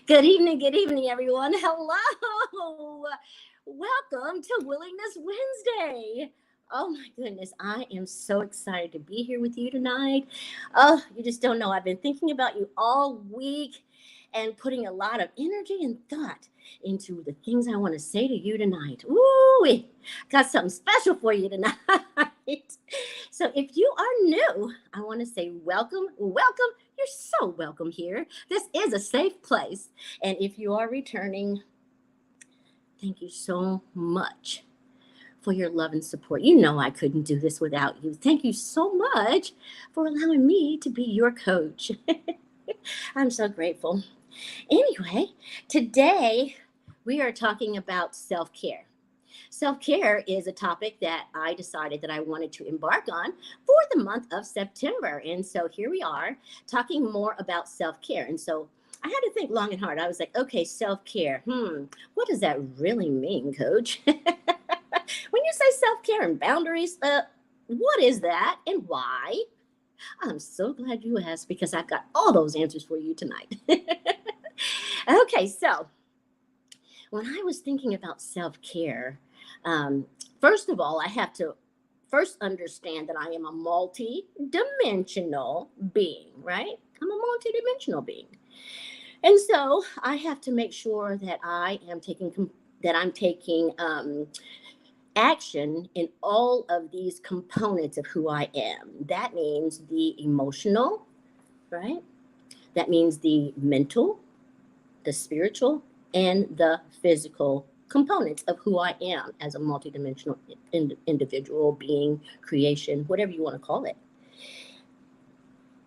Good evening, everyone. Hello. Welcome to Willingness Wednesday. Oh my goodness, I am so excited to be here with you tonight. Oh, you just don't know. I've been thinking about you all week and putting a lot of energy and thought into the things I want to say to you tonight. Ooh, got something special for you tonight. So if you are new, I want to say welcome, welcome. You're so welcome here. This is a safe place. And if you are returning, thank you so much for your love and support. You know I couldn't do this without you. Thank you so much for allowing me to be your coach. I'm so grateful. Anyway, today we are talking about self-care. Self-care is a topic that I decided that I wanted to embark on for the month of September. And so here we are talking more about self-care. And so I had to think long and hard. I was like, okay, self-care. What does that really mean, coach? When you say self-care and boundaries, what is that and why? I'm so glad you asked because I've got all those answers for you tonight. Okay, so when I was thinking about self-care, first of all, I have to first understand that I am a multi-dimensional being, right? I'm a multi-dimensional being. And so I have to make sure that I'm taking action in all of these components of who I am. That means the emotional, right? That means the mental, the spiritual, and the physical components of who I am as a multidimensional individual, being, creation, whatever you want to call it.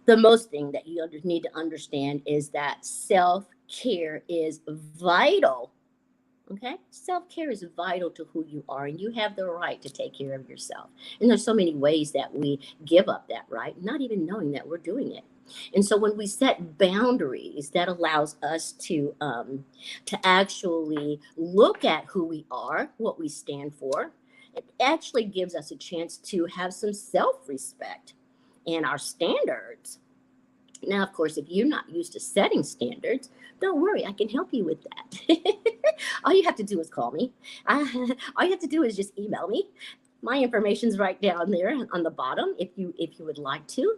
The most thing that you need to understand is that self-care is vital. Okay? Self-care is vital to who you are, and you have the right to take care of yourself. And there's so many ways that we give up that right, not even knowing that we're doing it. And so when we set boundaries, that allows us to actually look at who we are, what we stand for. It actually gives us a chance to have some self-respect and our standards. Now, of course, if you're not used to setting standards, don't worry, I can help you with that. All you have to do is call me. All you have to do is just email me. My information's right down there on the bottom if you would like to.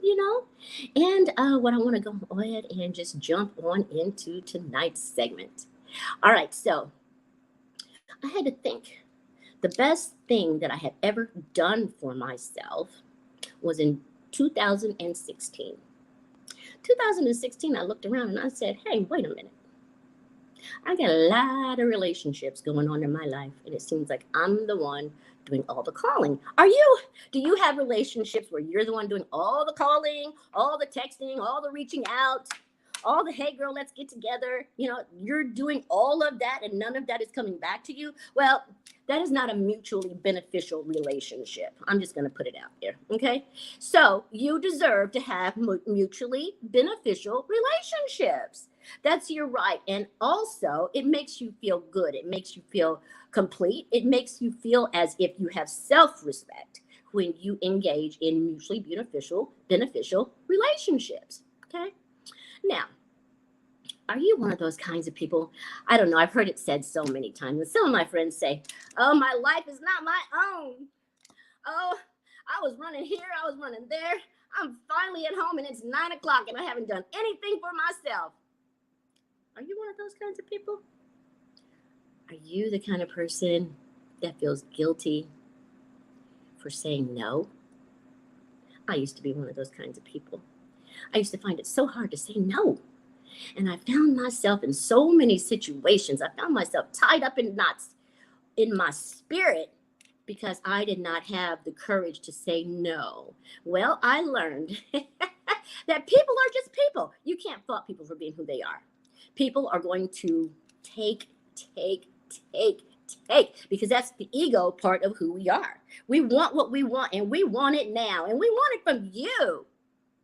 And what I want to go ahead and just jump on into tonight's segment. All right, so I had to think. The best thing that I had ever done for myself was in 2016. 2016, I looked around and I said, hey, wait a minute. I got a lot of relationships going on in my life, and it seems like I'm the one doing all the calling. Do you have relationships where you're the one doing all the calling, all the texting, all the reaching out, all the, hey girl, let's get together? You're doing all of that and none of that is coming back to you. Well, that is not a mutually beneficial relationship. I'm just going to put it out there. Okay. So you deserve to have mutually beneficial relationships. That's your right. And also, it makes you feel good. It makes you feel complete. It makes you feel as if you have self-respect when you engage in mutually beneficial relationships. Okay. Now, are you one of those kinds of people? I don't know. I've heard it said so many times. And some of my friends say, oh, my life is not my own. Oh, I was running here. I was running there. I'm finally at home and it's 9 o'clock and I haven't done anything for myself. Are you one of those kinds of people? Are you the kind of person that feels guilty for saying no? I used to be one of those kinds of people. I used to find it so hard to say no. And I found myself in so many situations. I found myself tied up in knots in my spirit because I did not have the courage to say no. Well, I learned that people are just people. You can't fault people for being who they are. People are going to take, because that's the ego part of who we are. We want what we want, and we want it now, and we want it from you,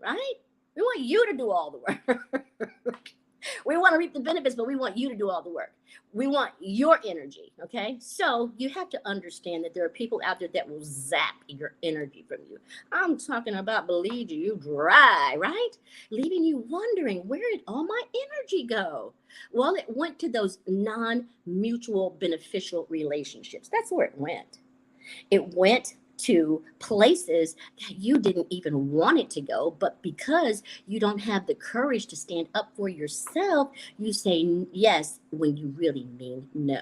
right? We want you to do all the work. We want to reap the benefits, but we want you to do all the work. We want your energy. Okay. So you have to understand that there are people out there that will zap your energy from you. I'm talking about bleed you dry, right? Leaving you wondering, where did all my energy go? Well, it went to those non-mutual beneficial relationships. That's where it went. It went to places that you didn't even want it to go, but because you don't have the courage to stand up for yourself, you say yes when you really mean no.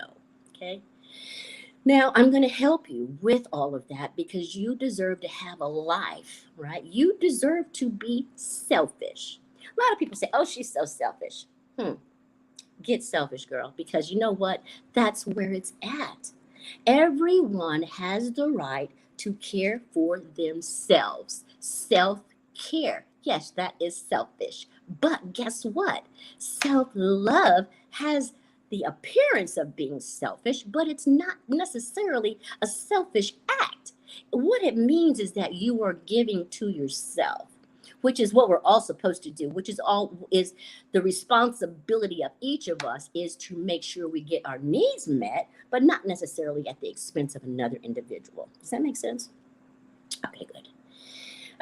Okay. Now, I'm going to help you with all of that because you deserve to have a life, right? You deserve to be selfish. A lot of people say, oh, she's so selfish. Get selfish, girl, because you know what? That's where it's at. Everyone has the right to care for themselves. Self care. Yes, that is selfish. But guess what? Self love has the appearance of being selfish, but it's not necessarily a selfish act. What it means is that you are giving to yourself, which is what we're all supposed to do, which is the responsibility of each of us, is to make sure we get our needs met, but not necessarily at the expense of another individual. Does that make sense? Okay, good.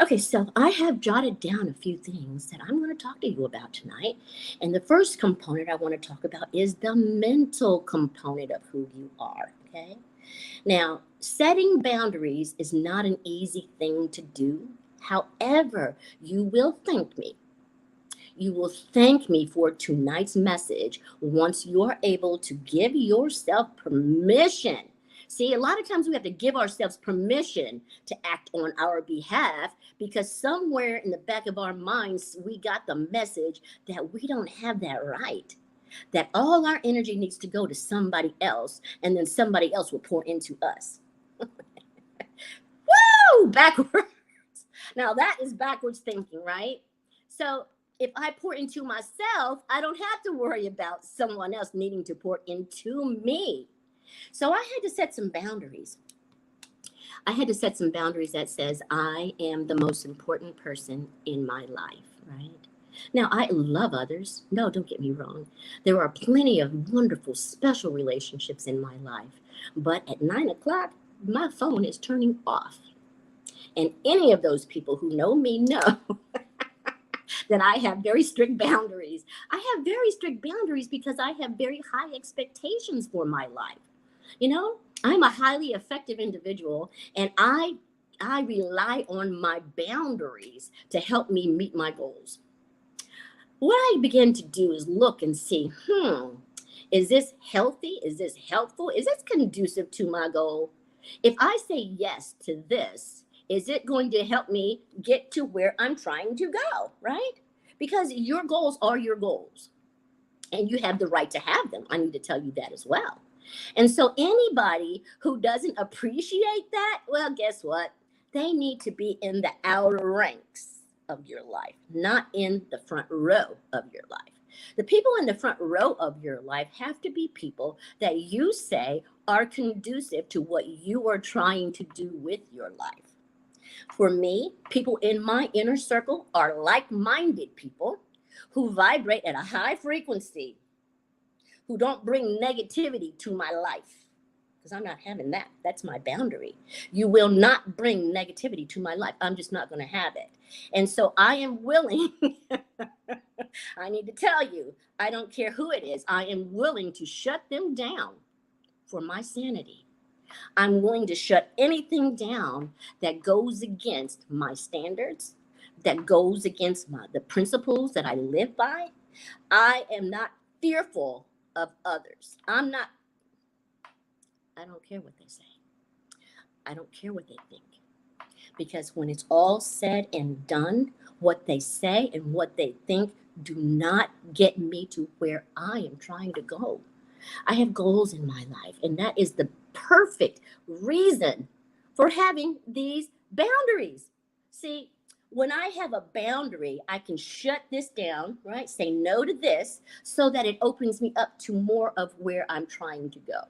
Okay, so I have jotted down a few things that I'm going to talk to you about tonight. And the first component I want to talk about is the mental component of who you are. Okay. Now, setting boundaries is not an easy thing to do. However, you will thank me. You will thank me for tonight's message once you are able to give yourself permission. See, a lot of times we have to give ourselves permission to act on our behalf because somewhere in the back of our minds, we got the message that we don't have that right, that all our energy needs to go to somebody else, and then somebody else will pour into us. Woo! Backwards. Now, that is backwards thinking, right? So, if I pour into myself, I don't have to worry about someone else needing to pour into me. So I had to set some boundaries. I had to set some boundaries that says I am the most important person in my life, right? Now, I love others. No, don't get me wrong. There are plenty of wonderful, special relationships in my life. But at 9 o'clock, my phone is turning off. And any of those people who know me know that I have very strict boundaries. I have very strict boundaries because I have very high expectations for my life. You know, I'm a highly effective individual, and I rely on my boundaries to help me meet my goals. What I begin to do is look and see, is this healthy? Is this helpful? Is this conducive to my goal? If I say yes to this, is it going to help me get to where I'm trying to go, right? Because your goals are your goals, and you have the right to have them. I need to tell you that as well. And so anybody who doesn't appreciate that, well, guess what? They need to be in the outer ranks of your life, not in the front row of your life. The people in the front row of your life have to be people that you say are conducive to what you are trying to do with your life. For me, people in my inner circle are like-minded people who vibrate at a high frequency, who don't bring negativity to my life, because I'm not having that. That's my boundary. You will not bring negativity to my life. I'm just not going to have it. And so I am willing, I need to tell you, I don't care who it is, I am willing to shut them down for my sanity. I'm willing to shut anything down that goes against my standards, that goes against the principles that I live by. I am not fearful of others. I don't care what they say. I don't care what they think. Because when it's all said and done, what they say and what they think do not get me to where I am trying to go. I have goals in my life, and that is the perfect reason for having these boundaries. See, when I have a boundary, I can shut this down, right? Say no to this so that it opens me up to more of where I'm trying to go.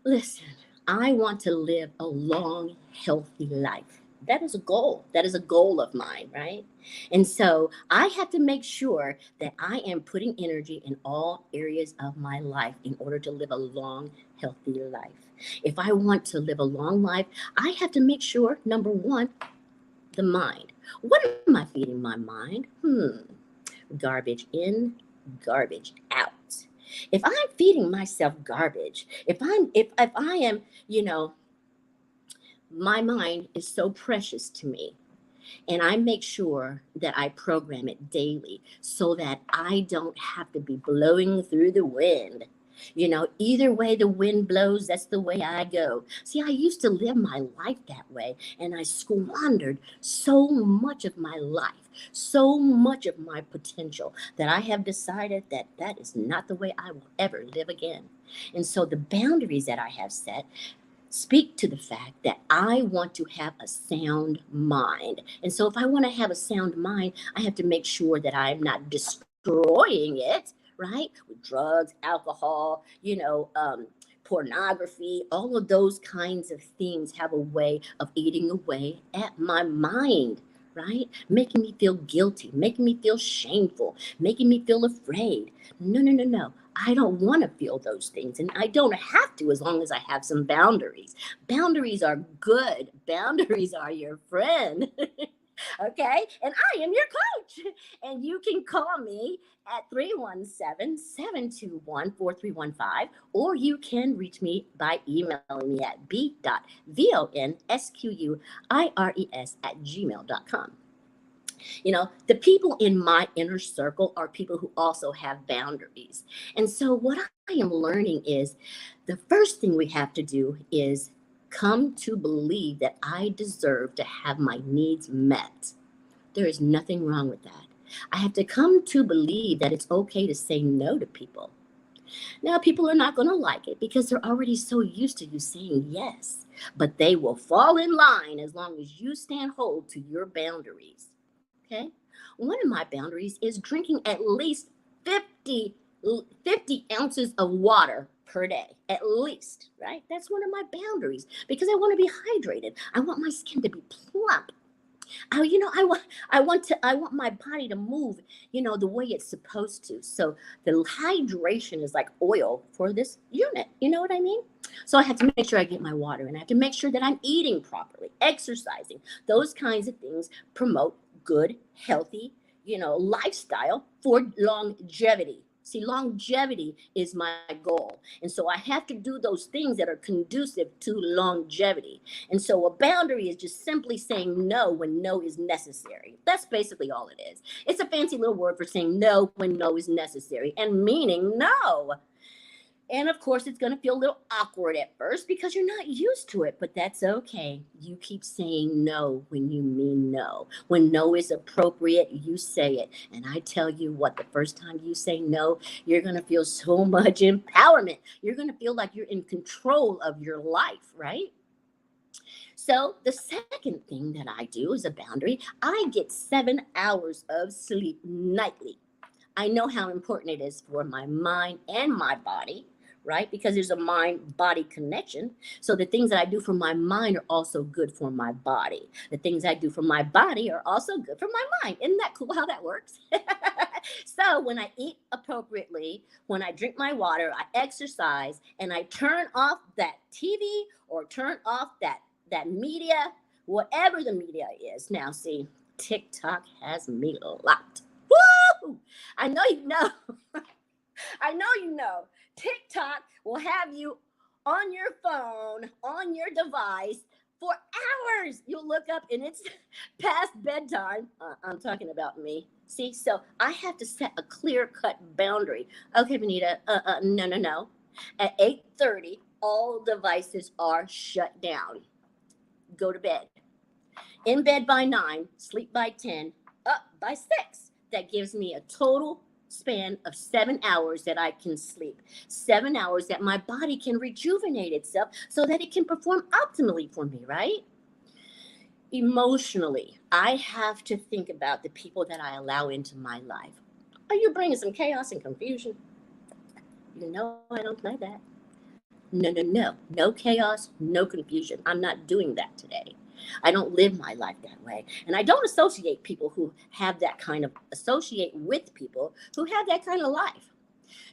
Listen, I want to live a long, healthy life. That is a goal. That is a goal of mine, right? And so I have to make sure that I am putting energy in all areas of my life in order to live a long, healthy life. If I want to live a long life, I have to make sure, number one, the mind. What am I feeding my mind? Garbage in, garbage out. If I'm feeding myself garbage, if I am, my mind is so precious to me, and I make sure that I program it daily so that I don't have to be blowing through the wind. Either way the wind blows, that's the way I go. See, I used to live my life that way, and I squandered so much of my life, so much of my potential, that I have decided that that is not the way I will ever live again. And so the boundaries that I have set speak to the fact that I want to have a sound mind. And so, if I want to have a sound mind, I have to make sure that I'm not destroying it, right? With drugs, alcohol, pornography, all of those kinds of things have a way of eating away at my mind. Right? Making me feel guilty, making me feel shameful, making me feel afraid. No, no, no, no. I don't want to feel those things, and I don't have to, as long as I have some boundaries. Boundaries are good. Boundaries are your friend. Okay? And I am your coach. And you can call me at 317-721-4315, or you can reach me by emailing me at b.vonsquires@gmail.com. The people in my inner circle are people who also have boundaries. And so, what I am learning is the first thing we have to do is come to believe that I deserve to have my needs met. There is nothing wrong with that. I have to come to believe that it's okay to say no to people. Now, people are not going to like it because they're already so used to you saying yes, but they will fall in line as long as you stand hold to your boundaries. Okay. One of my boundaries is drinking at least 50, 50 ounces of water per day, at least, right? That's one of my boundaries because I want to be hydrated. I want my skin to be plump. I want my body to move, the way it's supposed to. So the hydration is like oil for this unit. You know what I mean? So I have to make sure I get my water, and I have to make sure that I'm eating properly, exercising. Those kinds of things promote good, healthy, lifestyle for longevity. See, longevity is my goal. And so I have to do those things that are conducive to longevity. And so a boundary is just simply saying no when no is necessary. That's basically all it is. It's a fancy little word for saying no when no is necessary and meaning no. And of course, it's going to feel a little awkward at first because you're not used to it, but that's okay. You keep saying no when you mean no. When no is appropriate, you say it. And I tell you what, the first time you say no, you're going to feel so much empowerment. You're going to feel like you're in control of your life, right? So, the second thing that I do as a boundary, I get 7 hours of sleep nightly. I know how important it is for my mind and my body, right? Because there's a mind body connection. So the things that I do for my mind are also good for my body. The things I do for my body are also good for my mind. Isn't that cool how that works? So when I eat appropriately, when I drink my water, I exercise, and I turn off that TV or turn off that media, whatever the media is. Now, see, TikTok has me locked. Woo! I know you know. I know you know. TikTok will have you on your phone, on your device for hours. You'll look up and it's past bedtime. I'm talking about me. See, so I have to set a clear-cut boundary. Okay, Benita, no, no, no. At 8:30, all devices are shut down. Go to bed. In bed by 9, sleep by 10, up by 6. That gives me a total span of 7 hours that I can sleep. 7 hours that my body can rejuvenate itself so that it can perform optimally for me, right? Emotionally, I have to think about the people that I allow into my life. Are you bringing some chaos and confusion? You know I don't play that. No, no, no. No chaos, no confusion. I'm not doing that today. I don't live my life that way. And I don't associate people who have that kind of, associate with people who have that kind of life.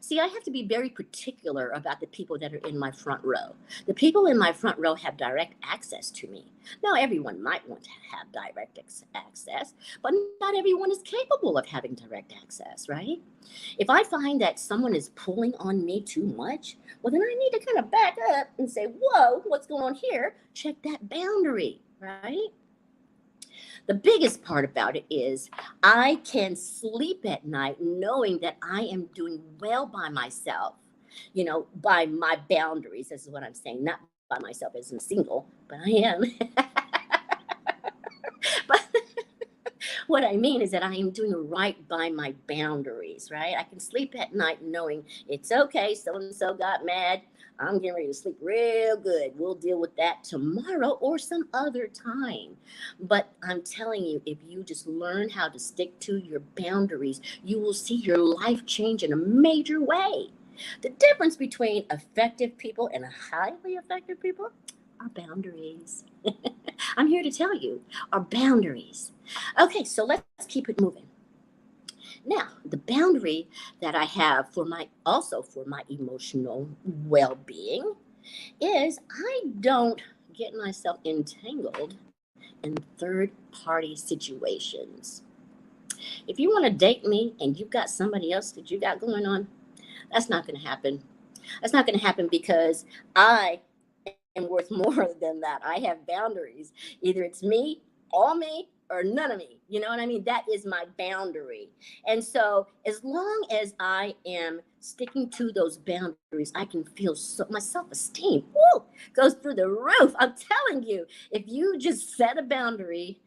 See, I have to be very particular about the people that are in my front row. The people in my front row have direct access to me. Now, everyone might want to have direct access, but not everyone is capable of having direct access, right? If I find that someone is pulling on me too much, well, then I need to kind of back up and say, whoa, what's going on here? Check that boundary, right? The biggest part about it is I can sleep at night knowing that I am doing well by myself, by my boundaries. This is what I'm saying, not by myself as in single, but I am. But what I mean is that I am doing right by my boundaries, right? I can sleep at night knowing it's okay. So and so got mad. I'm getting ready to sleep real good. We'll deal with that tomorrow or some other time. But I'm telling you, if you just learn how to stick to your boundaries, you will see your life change in a major way. The difference between effective people and highly effective people are boundaries. I'm here to tell you, are boundaries. Okay, so let's keep it moving. Now, the boundary that I have for my emotional well-being is I don't get myself entangled in third party situations. If you want to date me and you've got somebody else that you got going on, that's not going to happen. That's not going to happen because I am worth more than that. I have boundaries. Either it's me, all me, or none of me. You know what I mean? That is my boundary. And so, as long as I am sticking to those boundaries, I can feel so my self-esteem goes through the roof. I'm telling you, if you just set a boundary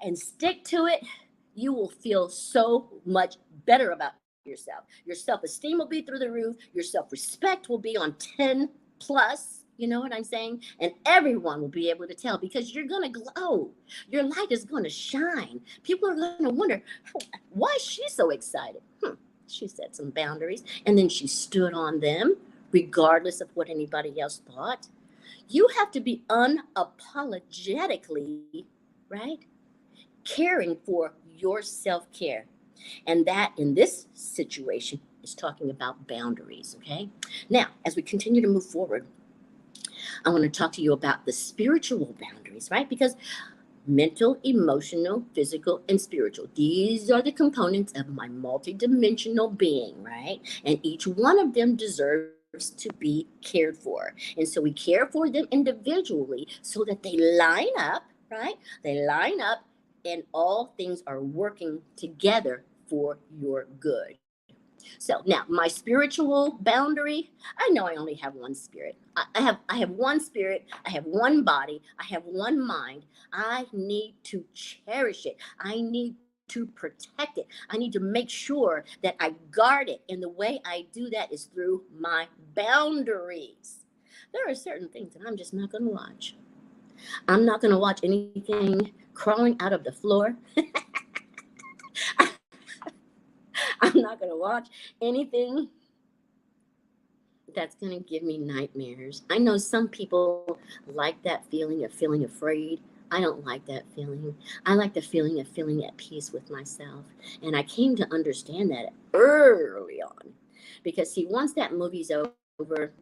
and stick to it, you will feel so much better about yourself. Your self-esteem will be through the roof. Your self-respect will be on 10 plus. You know what I'm saying? And everyone will be able to tell because you're going to glow. Your light is going to shine. People are going to wonder, why is she so excited? She set some boundaries and then she stood on them, regardless of what anybody else thought. You have to be unapologetically, right, caring for your self-care. And that in this situation is talking about boundaries, okay? Now, as we continue to move forward, I want to talk to you about the spiritual boundaries, right? Because mental, emotional, physical, and spiritual, these are the components of my multidimensional being, right? And each one of them deserves to be cared for. And so we care for them individually so that they line up, right? They line up and all things are working together for your good. So now my spiritual boundary, I know I only have one spirit. I have one spirit, I have one body, I have one mind. I need to cherish it. I need to protect it. I need to make sure that I guard it. And the way I do that is through my boundaries. There are certain things that I'm just not going to watch. I'm not going to watch anything crawling out of the floor. I'm not going to watch anything that's going to give me nightmares. I know some people like that feeling of feeling afraid. I don't like that feeling. I like the feeling of feeling at peace with myself. And I came to understand that early on. Because, see, once that movie's over,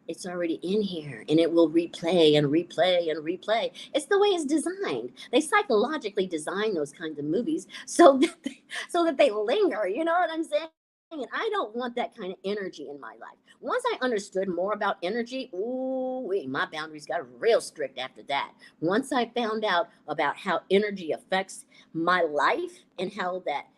it's already in here and it will replay and replay and replay. It's the way it's designed. They psychologically design those kinds of movies so that they linger. You know what I'm saying? And I don't want that kind of energy in my life. Once I understood more about energy, my boundaries got real strict after that. Once I found out about how energy affects my life and how that,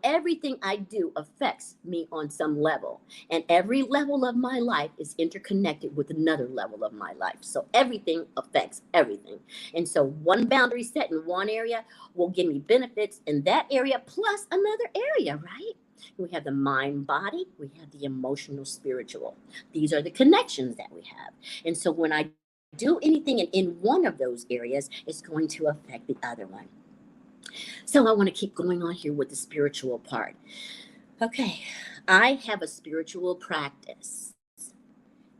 everything I do affects me on some level. And every level of my life is interconnected with another level of my life. So everything affects everything. And so one boundary set in one area will give me benefits in that area plus another area, right? We have the mind body, we have the emotional spiritual. These are the connections that we have. And so when I do anything in one of those areas, it's going to affect the other one. So I want to keep going on here with the spiritual part. Okay, I have a spiritual practice.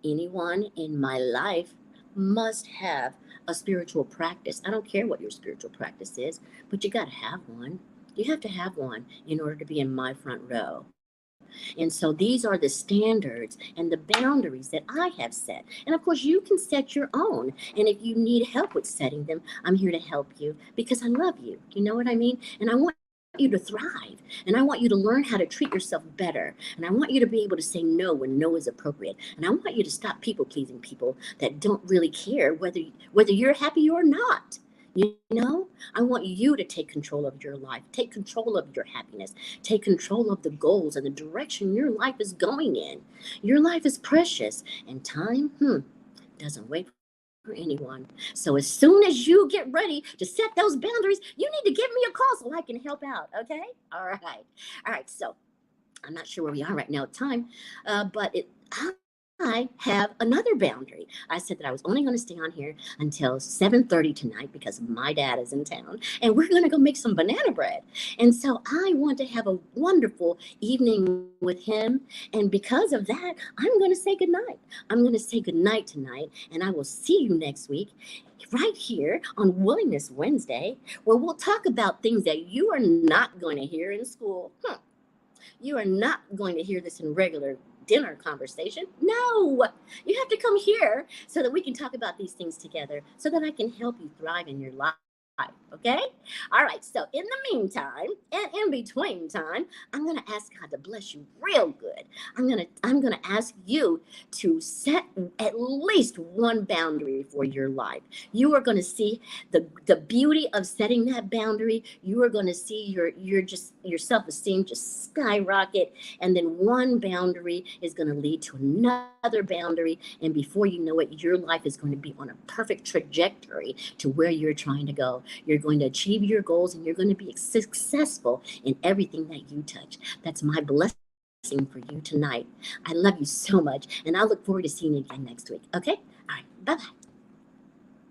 Anyone in my life must have a spiritual practice. I don't care what your spiritual practice is, but you got to have one. You have to have one in order to be in my front row. And so these are the standards and the boundaries that I have set. And of course, you can set your own. And if you need help with setting them, I'm here to help you because I love you. You know what I mean? And I want you to thrive. And I want you to learn how to treat yourself better. And I want you to be able to say no when no is appropriate. And I want you to stop people pleasing people that don't really care whether you're happy or not. You know, I want you to take control of your life, take control of your happiness, take control of the goals and the direction your life is going in. Your life is precious, and time, doesn't wait for anyone. So as soon as you get ready to set those boundaries, you need to give me a call so I can help out. Okay? All right. All right. So I'm not sure where we are right now at time, but I have another boundary. I said that I was only going to stay on here until 7:30 tonight because my dad is in town and we're going to go make some banana bread. And so I want to have a wonderful evening with him. And because of that, I'm going to say goodnight. I'm going to say goodnight tonight and I will see you next week right here on Willingness Wednesday, where we'll talk about things that you are not going to hear in school. You are not going to hear this in regular dinner conversation. No, you have to come here so that we can talk about these things together so that I can help you thrive in your life. Okay? All right. So in the meantime and in between time, I'm going to ask God to bless you real good. I'm going to ask you to set at least one boundary for your life. You are going to see the beauty of setting that boundary. You are going to see your self-esteem just skyrocket, and then one boundary is going to lead to another boundary, and before you know it, your life is going to be on a perfect trajectory to where you're trying to go. You're going to achieve your goals and you're going to be successful in everything that you touch. That's my blessing for you tonight. I love you so much, and I look forward to seeing you again next week. Okay? All right. Bye-bye.